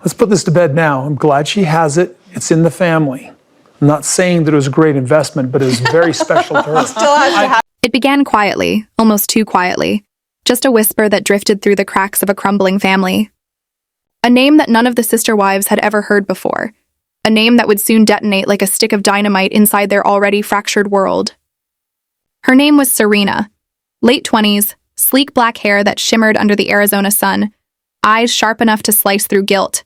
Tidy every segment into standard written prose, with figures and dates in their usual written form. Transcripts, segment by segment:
Let's put this to bed now. I'm glad she has it. It's in the family. I'm not saying that it was a great investment, but it was very special to her. It began quietly, almost too quietly. Just a whisper that drifted through the cracks of a crumbling family. A name that none of the sister wives had ever heard before. A name that would soon detonate like a stick of dynamite inside their already fractured world. Her name was Serena. Late 20s, sleek black hair that shimmered under the Arizona sun, eyes sharp enough to slice through guilt,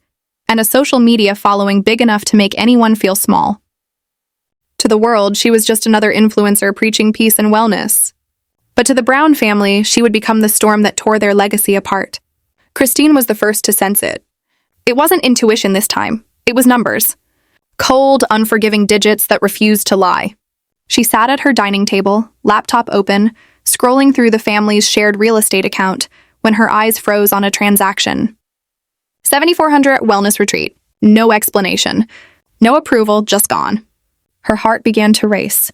and a social media following big enough to make anyone feel small. To the world, she was just another influencer preaching peace and wellness. But to the Brown family, she would become the storm that tore their legacy apart. Christine was the first to sense it. It wasn't intuition this time. It was numbers. Cold, unforgiving digits that refused to lie. She sat at her dining table, laptop open, scrolling through the family's shared real estate account when her eyes froze on a transaction. 7,400 wellness retreat. No explanation. No approval, just gone. Her heart began to race.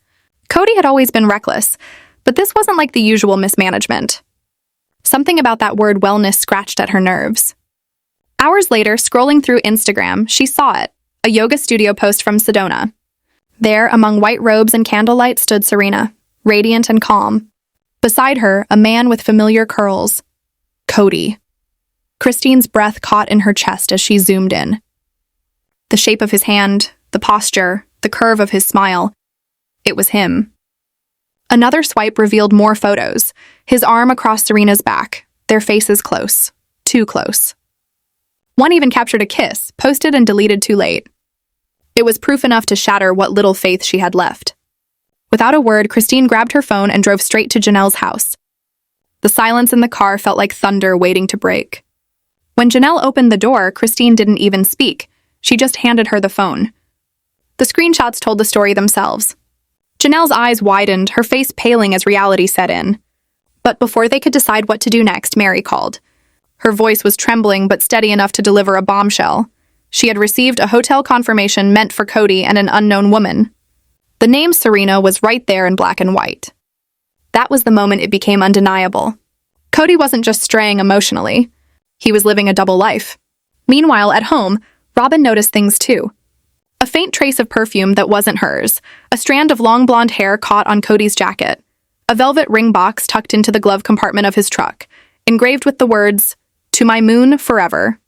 Kody had always been reckless, but this wasn't like the usual mismanagement. Something about that word wellness scratched at her nerves. Hours later, scrolling through Instagram, she saw it, a yoga studio post from Sedona. There, among white robes and candlelight, stood Serena, radiant and calm. Beside her, a man with familiar curls. Kody. Christine's breath caught in her chest as she zoomed in. The shape of his hand, the posture, the curve of his smile. It was him. Another swipe revealed more photos, his arm across Serena's back, their faces close, too close. One even captured a kiss, posted and deleted too late. It was proof enough to shatter what little faith she had left. Without a word, Christine grabbed her phone and drove straight to Janelle's house. The silence in the car felt like thunder waiting to break. When Janelle opened the door, Christine didn't even speak. She just handed her the phone. The screenshots told the story themselves. Janelle's eyes widened, her face paling as reality set in. But before they could decide what to do next, Meri called. Her voice was trembling but steady enough to deliver a bombshell. She had received a hotel confirmation meant for Kody and an unknown woman. The name Serena was right there in black and white. That was the moment it became undeniable. Kody wasn't just straying emotionally. He was living a double life. Meanwhile, at home, Robyn noticed things too. A faint trace of perfume that wasn't hers, a strand of long blonde hair caught on Kody's jacket, a velvet ring box tucked into the glove compartment of his truck, engraved with the words, "To my moon, forever."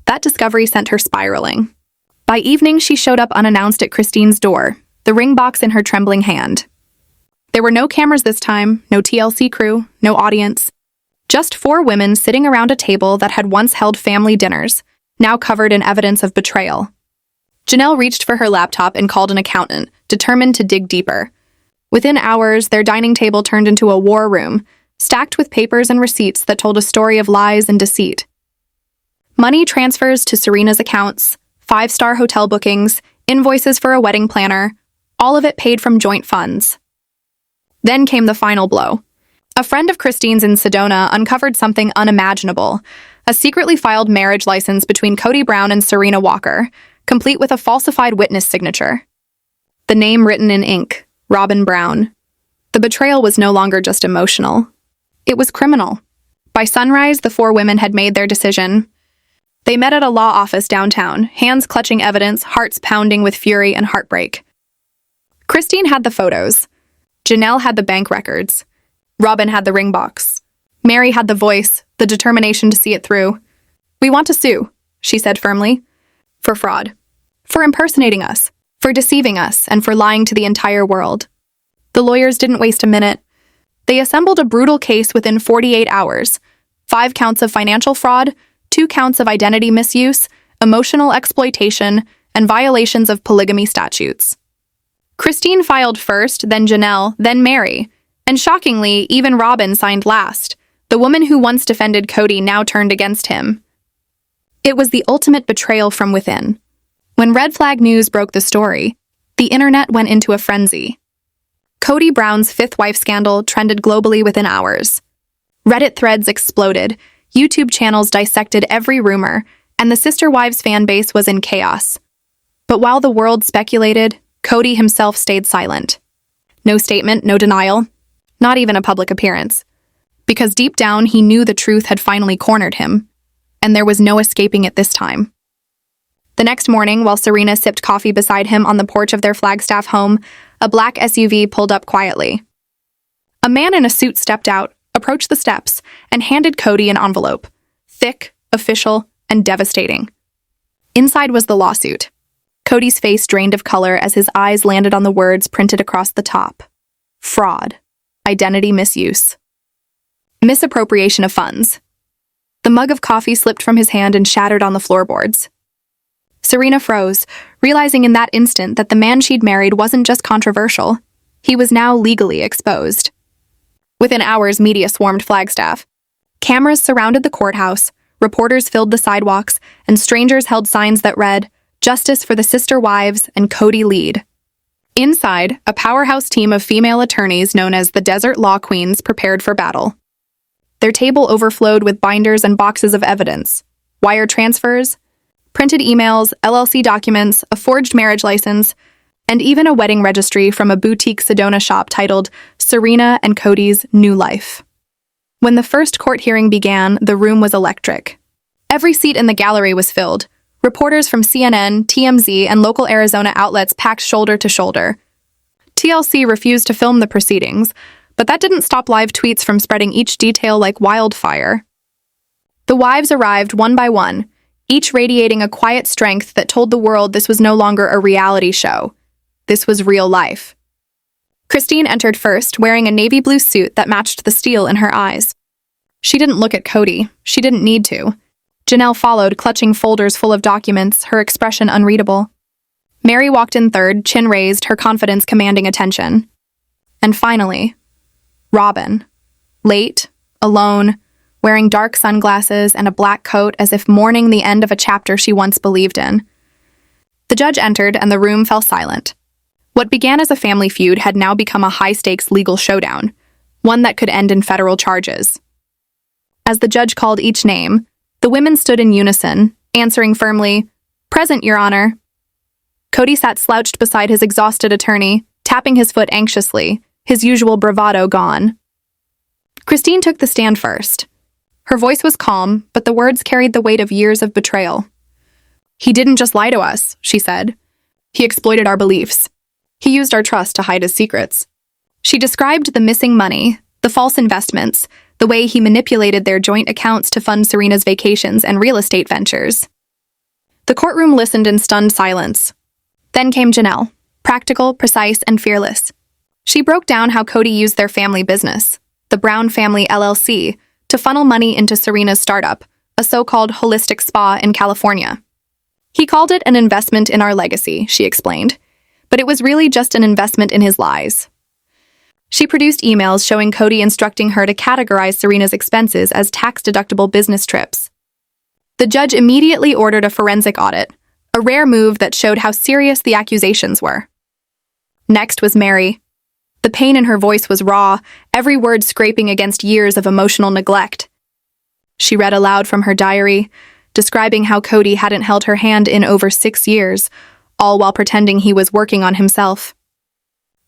That discovery sent her spiraling. By evening, she showed up unannounced at Christine's door, the ring box in her trembling hand. There were no cameras this time, no TLC crew, no audience. Just 4 women sitting around a table that had once held family dinners, now covered in evidence of betrayal. Janelle reached for her laptop and called an accountant, determined to dig deeper. Within hours, their dining table turned into a war room, stacked with papers and receipts that told a story of lies and deceit. Money transfers to Serena's accounts, 5-star hotel bookings, invoices for a wedding planner, all of it paid from joint funds. Then came the final blow. A friend of Christine's in Sedona uncovered something unimaginable, a secretly filed marriage license between Kody Brown and Serena Walker, complete with a falsified witness signature. The name written in ink, Robyn Brown. The betrayal was no longer just emotional. It was criminal. By sunrise, the 4 women had made their decision. They met at a law office downtown, hands clutching evidence, hearts pounding with fury and heartbreak. Christine had the photos. Janelle had the bank records. Robyn had the ring box. Meri had the voice, the determination to see it through. "We want to sue," she said firmly. "For fraud. For impersonating us. For deceiving us, and for lying to the entire world." The lawyers didn't waste a minute. They assembled a brutal case within 48 hours. 5 counts of financial fraud, 2 counts of identity misuse, emotional exploitation, and violations of polygamy statutes. Christine filed first, then Janelle, then Meri. And shockingly, even Robyn signed last. The woman who once defended Kody now turned against him. It was the ultimate betrayal from within. When Red Flag News broke the story, the internet went into a frenzy. Kody Brown's 5th wife scandal trended globally within hours. Reddit threads exploded, YouTube channels dissected every rumor, and the sister wives' fan base was in chaos. But while the world speculated, Kody himself stayed silent. No statement, no denial, not even a public appearance. Because deep down, he knew the truth had finally cornered him, and there was no escaping it this time. The next morning, while Serena sipped coffee beside him on the porch of their Flagstaff home, a black SUV pulled up quietly. A man in a suit stepped out, approached the steps, and handed Kody an envelope. Thick, official, and devastating. Inside was the lawsuit. Kody's face drained of color as his eyes landed on the words printed across the top. Fraud. Identity misuse. Misappropriation of funds. The mug of coffee slipped from his hand and shattered on the floorboards. Serena froze, realizing in that instant that the man she'd married wasn't just controversial. He was now legally exposed. Within hours, media swarmed Flagstaff. Cameras surrounded the courthouse, reporters filled the sidewalks, and strangers held signs that read, "Justice for the sister wives" and "Kody lead." Inside, a powerhouse team of female attorneys known as the Desert Law Queens prepared for battle. Their table overflowed with binders and boxes of evidence, wire transfers, printed emails, LLC documents, a forged marriage license, and even a wedding registry from a boutique Sedona shop titled Serena and Kody's New Life. When the first court hearing began, the room was electric. Every seat in the gallery was filled. Reporters from CNN, TMZ, and local Arizona outlets packed shoulder to shoulder. TLC refused to film the proceedings, but that didn't stop live tweets from spreading each detail like wildfire. The wives arrived one by one, each radiating a quiet strength that told the world this was no longer a reality show. This was real life. Christine entered first, wearing a navy blue suit that matched the steel in her eyes. She didn't look at Kody. She didn't need to. Janelle followed, clutching folders full of documents, her expression unreadable. Meri walked in third, chin raised, her confidence commanding attention. And finally, Robyn. Late, alone, wearing dark sunglasses and a black coat as if mourning the end of a chapter she once believed in. The judge entered and the room fell silent. What began as a family feud had now become a high-stakes legal showdown, one that could end in federal charges. As the judge called each name, the women stood in unison, answering firmly, "Present, Your Honor." Kody sat slouched beside his exhausted attorney, tapping his foot anxiously, his usual bravado gone. Christine took the stand first. Her voice was calm, but the words carried the weight of years of betrayal. "He didn't just lie to us," she said. "He exploited our beliefs. He used our trust to hide his secrets." She described the missing money, the false investments, the way he manipulated their joint accounts to fund Serena's vacations and real estate ventures. The courtroom listened in stunned silence. Then came Janelle, practical, precise, and fearless. She broke down how Kody used their family business, the Brown Family LLC, to funnel money into Serena's startup, a so-called holistic spa in California. He called it an investment in our legacy, she explained, but it was really just an investment in his lies. She produced emails showing Kody instructing her to categorize Serena's expenses as tax-deductible business trips. The judge immediately ordered a forensic audit, a rare move that showed how serious the accusations were. Next was Meri. The pain in her voice was raw, every word scraping against years of emotional neglect. She read aloud from her diary, describing how Kody hadn't held her hand in over 6 years, all while pretending he was working on himself.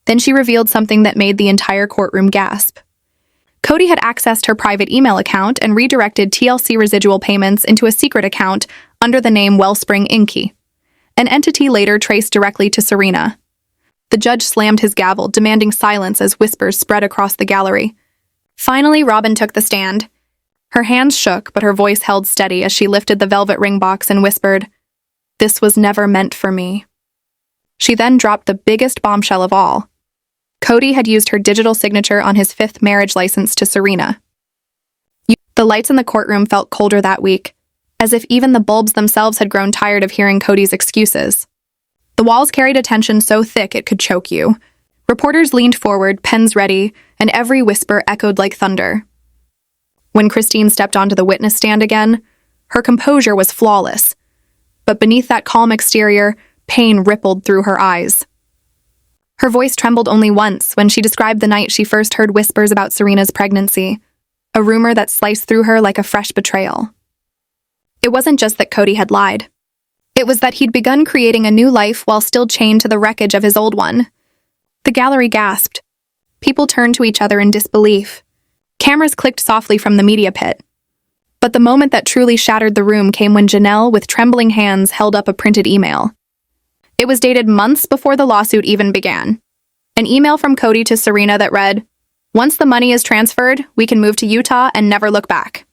Then she revealed something that made the entire courtroom gasp. Kody had accessed her private email account and redirected TLC residual payments into a secret account under the name Wellspring Inc., an entity later traced directly to Serena. The judge slammed his gavel, demanding silence as whispers spread across the gallery. Finally, Robyn took the stand. Her hands shook, but her voice held steady as she lifted the velvet ring box and whispered, "This was never meant for me." She then dropped the biggest bombshell of all. Kody had used her digital signature on his 5th marriage license to Serena. The lights in the courtroom felt colder that week, as if even the bulbs themselves had grown tired of hearing Kody's excuses. The walls carried a tension so thick it could choke you. Reporters leaned forward, pens ready, and every whisper echoed like thunder. When Christine stepped onto the witness stand again, her composure was flawless. But beneath that calm exterior, pain rippled through her eyes. Her voice trembled only once when she described the night she first heard whispers about Serena's pregnancy, a rumor that sliced through her like a fresh betrayal. It wasn't just that Kody had lied. It was that he'd begun creating a new life while still chained to the wreckage of his old one. The gallery gasped. People turned to each other in disbelief. Cameras clicked softly from the media pit. But the moment that truly shattered the room came when Janelle, with trembling hands, held up a printed email. It was dated months before the lawsuit even began. An email from Kody to Serena that read, "Once the money is transferred, we can move to Utah and never look back.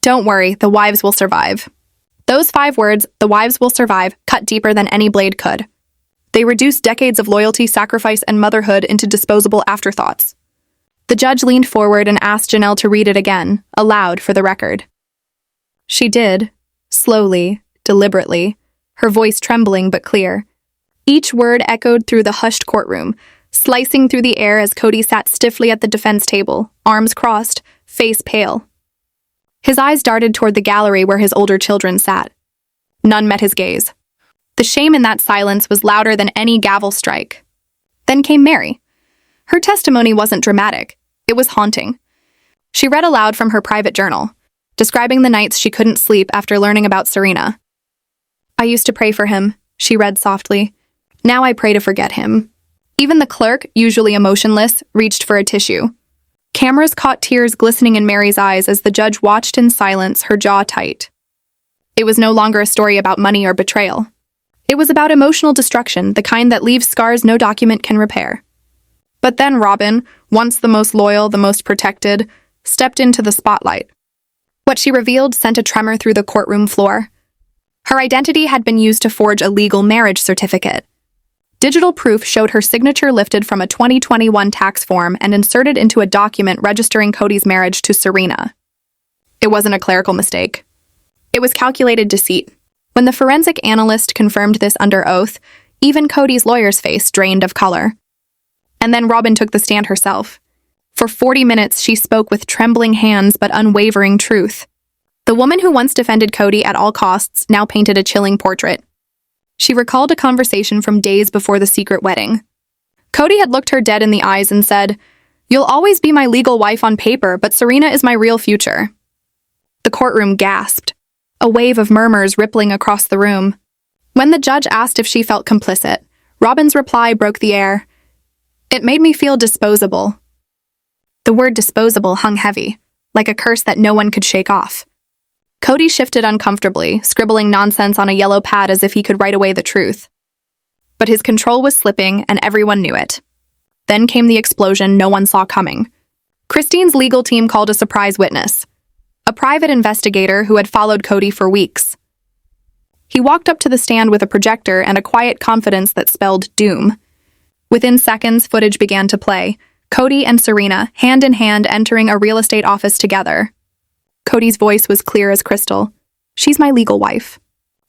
Don't worry, the wives will survive." Those 5 words, "the wives will survive," cut deeper than any blade could. They reduced decades of loyalty, sacrifice, and motherhood into disposable afterthoughts. The judge leaned forward and asked Janelle to read it again, aloud for the record. She did, slowly, deliberately, her voice trembling but clear. Each word echoed through the hushed courtroom, slicing through the air as Kody sat stiffly at the defense table, arms crossed, face pale. His eyes darted toward the gallery where his older children sat. None met his gaze. The shame in that silence was louder than any gavel strike. Then came Meri. Her testimony wasn't dramatic. It was haunting. She read aloud from her private journal, describing the nights she couldn't sleep after learning about Serena. "I used to pray for him," she read softly. "Now I pray to forget him." Even the clerk, usually emotionless, reached for a tissue. Cameras caught tears glistening in Meri's eyes as the judge watched in silence, her jaw tight. It was no longer a story about money or betrayal. It was about emotional destruction, the kind that leaves scars no document can repair. But then Robyn, once the most loyal, the most protected, stepped into the spotlight. What she revealed sent a tremor through the courtroom floor. Her identity had been used to forge a legal marriage certificate. Digital proof showed her signature lifted from a 2021 tax form and inserted into a document registering Kody's marriage to Serena. It wasn't a clerical mistake. It was calculated deceit. When the forensic analyst confirmed this under oath, even Kody's lawyer's face drained of color. And then Robyn took the stand herself. For 40 minutes, she spoke with trembling hands but unwavering truth. The woman who once defended Kody at all costs now painted a chilling portrait. She recalled a conversation from days before the secret wedding. Kody had looked her dead in the eyes and said, "You'll always be my legal wife on paper, but Serena is my real future." The courtroom gasped, a wave of murmurs rippling across the room. When the judge asked if she felt complicit, Robyn's reply broke the air. "It made me feel disposable." The word disposable hung heavy, like a curse that no one could shake off. Kody shifted uncomfortably, scribbling nonsense on a yellow pad as if he could write away the truth. But his control was slipping, and everyone knew it. Then came the explosion no one saw coming. Christine's legal team called a surprise witness, a private investigator who had followed Kody for weeks. He walked up to the stand with a projector and a quiet confidence that spelled doom. Within seconds, footage began to play, Kody and Serena, hand in hand, entering a real estate office together. Kody's voice was clear as crystal. "She's my legal wife."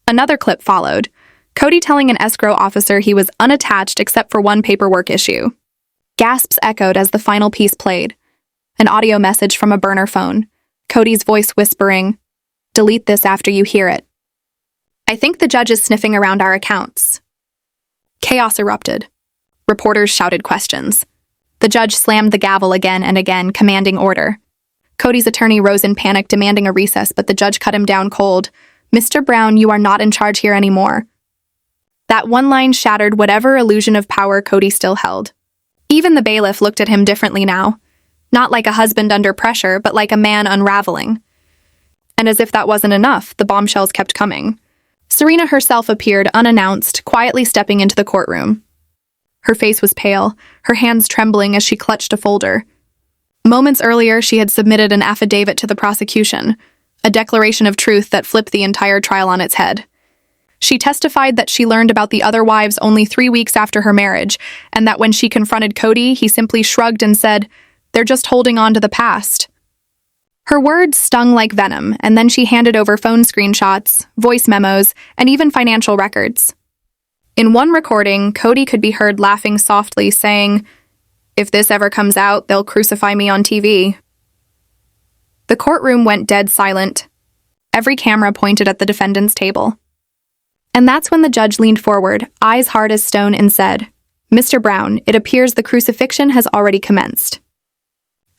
Another clip followed, Kody telling an escrow officer he was unattached except for one paperwork issue. Gasps echoed as the final piece played. An audio message from a burner phone, Kody's voice whispering, "Delete this after you hear it." "I think the judge is sniffing around our accounts." Chaos erupted. Reporters shouted questions. The judge slammed the gavel again and again, commanding order. Kody's attorney rose in panic, demanding a recess, but the judge cut him down cold. "Mr. Brown, you are not in charge here anymore." That one line shattered whatever illusion of power Kody still held. Even the bailiff looked at him differently now. Not like a husband under pressure, but like a man unraveling. And as if that wasn't enough, the bombshells kept coming. Serena herself appeared unannounced, quietly stepping into the courtroom. Her face was pale, her hands trembling as she clutched a folder. Moments earlier, she had submitted an affidavit to the prosecution, a declaration of truth that flipped the entire trial on its head. She testified that she learned about the other wives only 3 weeks after her marriage, and that when she confronted Kody, he simply shrugged and said, "They're just holding on to the past." Her words stung like venom, and then she handed over phone screenshots, voice memos, and even financial records. In one recording, Kody could be heard laughing softly, saying, "If this ever comes out, they'll crucify me on TV." The courtroom went dead silent. Every camera pointed at the defendant's table. And that's when the judge leaned forward, eyes hard as stone, and said, "Mr. Brown, it appears the crucifixion has already commenced."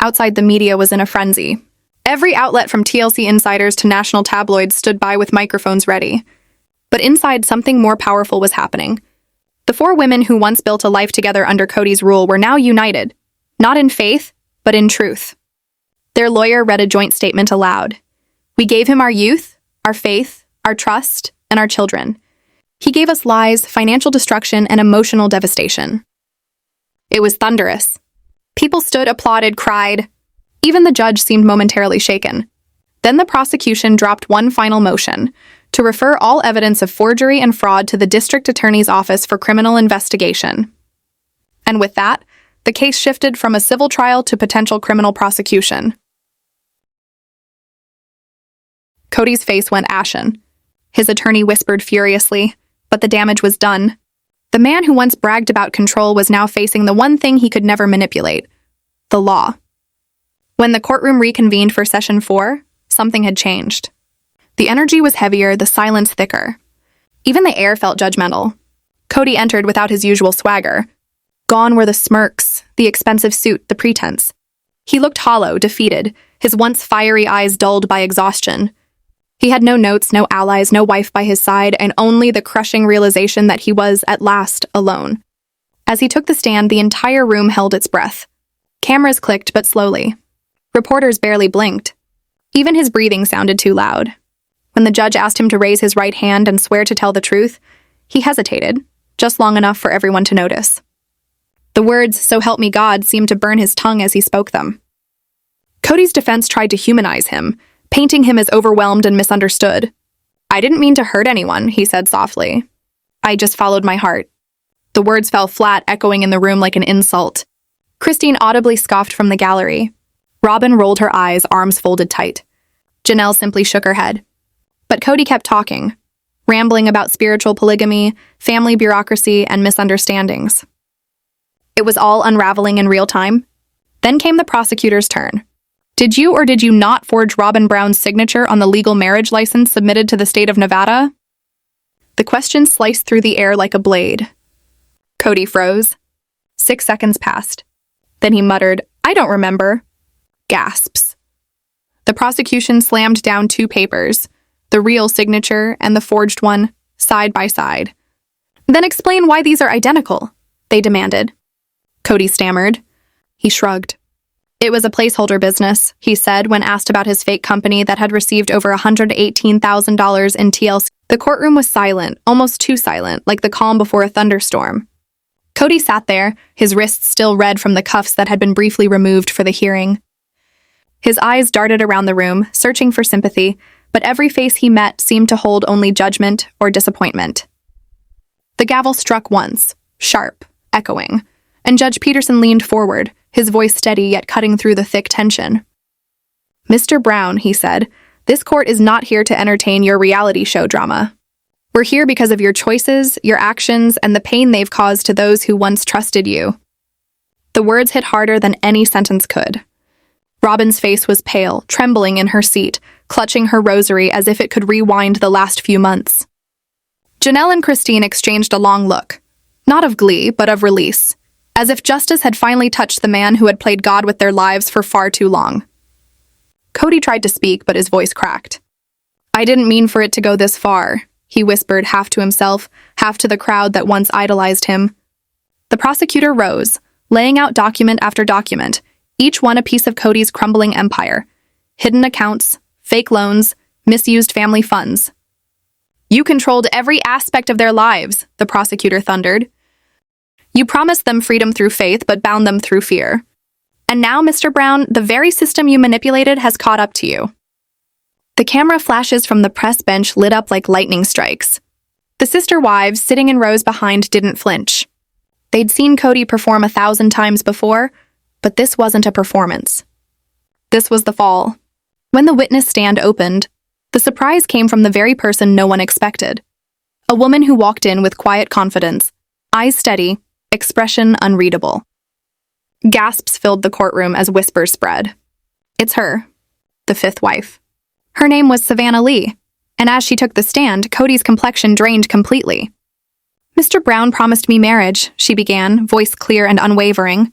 Outside, the media was in a frenzy. Every outlet from TLC insiders to national tabloids stood by with microphones ready. But inside, something more powerful was happening. The 4 women who once built a life together under Kody's rule were now united, not in faith, but in truth. Their lawyer read a joint statement aloud. We gave him our youth, our faith, our trust, and our children. He gave us lies, financial destruction, and emotional devastation. It was thunderous. People stood, applauded, cried. Even the judge seemed momentarily shaken. Then the prosecution dropped one final motion to refer all evidence of forgery and fraud to the district attorney's office for criminal investigation. And with that, the case shifted from a civil trial to potential criminal prosecution. Kody's face went ashen. His attorney whispered furiously, but the damage was done. The man who once bragged about control was now facing the one thing he could never manipulate: the law. When the courtroom reconvened for session 4, something had changed. The energy was heavier, the silence thicker. Even the air felt judgmental. Kody entered without his usual swagger. Gone were the smirks, the expensive suit, the pretense. He looked hollow, defeated, his once fiery eyes dulled by exhaustion. He had no notes, no allies, no wife by his side, and only the crushing realization that he was, at last, alone. As he took the stand, the entire room held its breath. Cameras clicked, but slowly. Reporters barely blinked. Even his breathing sounded too loud. When the judge asked him to raise his right hand and swear to tell the truth, he hesitated, just long enough for everyone to notice. The words, "So help me God," seemed to burn his tongue as he spoke them. Kody's defense tried to humanize him, painting him as overwhelmed and misunderstood. "I didn't mean to hurt anyone," he said softly. "I just followed my heart." The words fell flat, echoing in the room like an insult. Christine audibly scoffed from the gallery. Robyn rolled her eyes, arms folded tight. Janelle simply shook her head. But Kody kept talking, rambling about spiritual polygamy, family bureaucracy, and misunderstandings. It was all unraveling in real time. Then came the prosecutor's turn. "Did you or did you not forge Robyn Brown's signature on the legal marriage license submitted to the state of Nevada?" The question sliced through the air like a blade. Kody froze. 6 seconds passed. Then he muttered, "I don't remember." Gasps. The prosecution slammed down 2 papers, the real signature and the forged one, side by side. "Then explain why these are identical," they demanded. Kody stammered. He shrugged. "It was a placeholder business," he said when asked about his fake company that had received over $118,000 in TLC. The courtroom was silent, almost too silent, like the calm before a thunderstorm. Kody sat there, his wrists still red from the cuffs that had been briefly removed for the hearing. His eyes darted around the room, searching for sympathy, but every face he met seemed to hold only judgment or disappointment. The gavel struck once, sharp, echoing, and Judge Peterson leaned forward, his voice steady yet cutting through the thick tension. "Mr. Brown," he said, "this court is not here to entertain your reality show drama. We're here because of your choices, your actions, and the pain they've caused to those who once trusted you." The words hit harder than any sentence could. Robyn's face was pale, trembling in her seat, clutching her rosary as if it could rewind the last few months. Janelle and Christine exchanged a long look, not of glee, but of release, as if justice had finally touched the man who had played God with their lives for far too long. Kody tried to speak, but his voice cracked. "I didn't mean for it to go this far," he whispered, half to himself, half to the crowd that once idolized him. The prosecutor rose, laying out document after document, each one a piece of Kody's crumbling empire. Hidden accounts, fake loans, misused family funds. "You controlled every aspect of their lives," the prosecutor thundered. "You promised them freedom through faith, but bound them through fear. And now, Mr. Brown, the very system you manipulated has caught up to you." The camera flashes from the press bench lit up like lightning strikes. The sister wives, sitting in rows behind, didn't flinch. They'd seen Kody perform 1,000 times before, but this wasn't a performance. This was the fall. When the witness stand opened, the surprise came from the very person no one expected. A woman who walked in with quiet confidence, eyes steady, expression unreadable. Gasps filled the courtroom as whispers spread. "It's her, the 5th wife." Her name was Savannah Lee, and as she took the stand, Kody's complexion drained completely. "Mr. Brown promised me marriage," she began, voice clear and unwavering.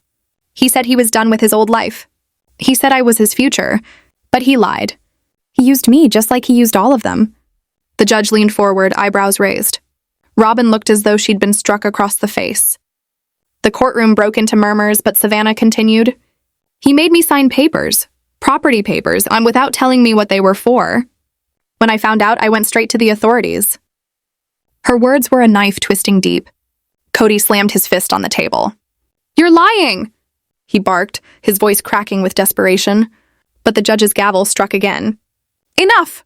"He said he was done with his old life. He said I was his future, but he lied. He used me just like he used all of them." The judge leaned forward, eyebrows raised. Robyn looked as though she'd been struck across the face. The courtroom broke into murmurs, but Savannah continued, "He made me sign papers, property papers, without telling me what they were for. When I found out, I went straight to the authorities." Her words were a knife twisting deep. Kody slammed his fist on the table. "You're lying!" he barked, his voice cracking with desperation. But the judge's gavel struck again. "Enough!"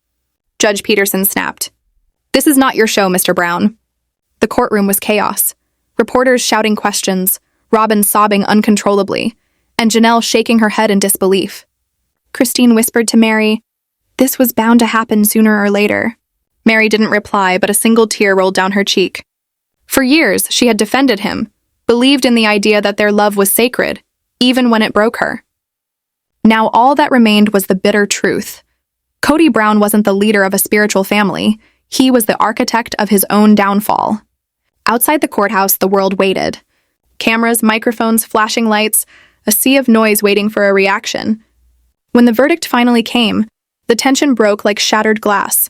Judge Peterson snapped. "This is not your show, Mr. Brown." The courtroom was chaos. Reporters shouting questions, Robyn sobbing uncontrollably, and Janelle shaking her head in disbelief. Christine whispered to Meri, "This was bound to happen sooner or later." Meri didn't reply, but a single tear rolled down her cheek. For years, she had defended him, believed in the idea that their love was sacred, even when it broke her. Now all that remained was the bitter truth. Kody Brown wasn't the leader of a spiritual family. He was the architect of his own downfall. Outside the courthouse, the world waited. Cameras, microphones, flashing lights, a sea of noise waiting for a reaction. When the verdict finally came, the tension broke like shattered glass.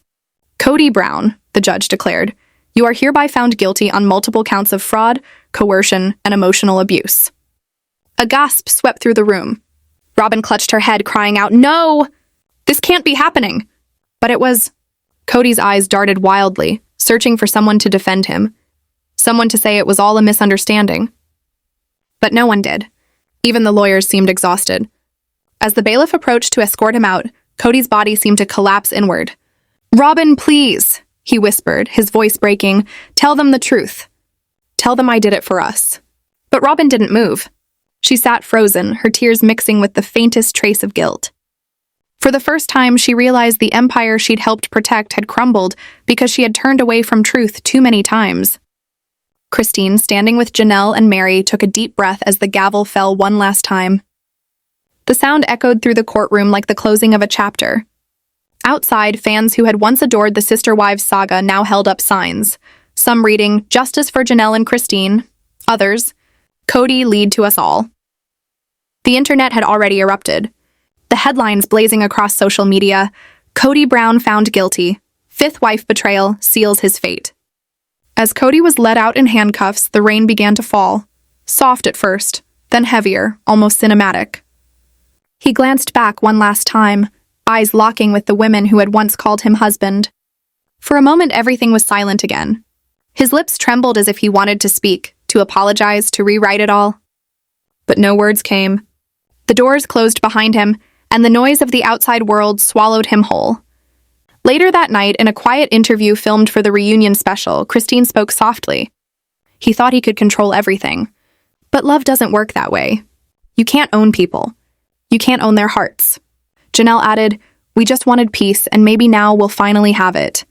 "Kody Brown," the judge declared, "you are hereby found guilty on multiple counts of fraud, coercion, and emotional abuse." A gasp swept through the room. Robyn clutched her head, crying out, "No! This can't be happening!" But it was. Kody's eyes darted wildly, searching for someone to defend him. Someone to say it was all a misunderstanding. But no one did. Even the lawyers seemed exhausted. As the bailiff approached to escort him out, Kody's body seemed to collapse inward. "Robyn, please," he whispered, his voice breaking. "Tell them the truth. Tell them I did it for us." But Robyn didn't move. She sat frozen, her tears mixing with the faintest trace of guilt. For the first time, she realized the empire she'd helped protect had crumbled because she had turned away from truth too many times. Christine, standing with Janelle and Meri, took a deep breath as the gavel fell one last time. The sound echoed through the courtroom like the closing of a chapter. Outside, fans who had once adored the Sister Wives saga now held up signs, some reading, "Justice for Janelle and Christine," others, "Kody, lead to us all." The internet had already erupted. The headlines blazing across social media, "Kody Brown found guilty. Fifth wife betrayal seals his fate." As Kody was led out in handcuffs, the rain began to fall. Soft at first, then heavier, almost cinematic. He glanced back one last time, eyes locking with the women who had once called him husband. For a moment, everything was silent again. His lips trembled as if he wanted to speak, to apologize, to rewrite it all. But no words came. The doors closed behind him, and the noise of the outside world swallowed him whole. Later that night, in a quiet interview filmed for the reunion special, Christine spoke softly. He thought he could control everything. But love doesn't work that way. You can't own people. You can't own their hearts. Janelle added, "We just wanted peace, and maybe now we'll finally have it."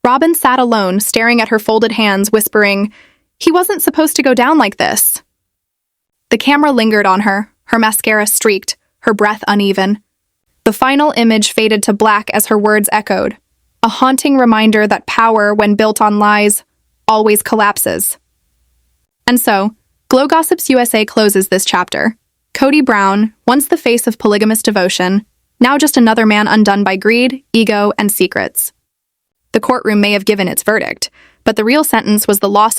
Robyn sat alone, staring at her folded hands, whispering, "He wasn't supposed to go down like this." The camera lingered on her, her mascara streaked, her breath uneven. The final image faded to black as her words echoed, a haunting reminder that power, when built on lies, always collapses. And so, GlowGossips USA closes this chapter. Kody Brown, once the face of polygamous devotion, now just another man undone by greed, ego, and secrets. The courtroom may have given its verdict, but the real sentence was the loss of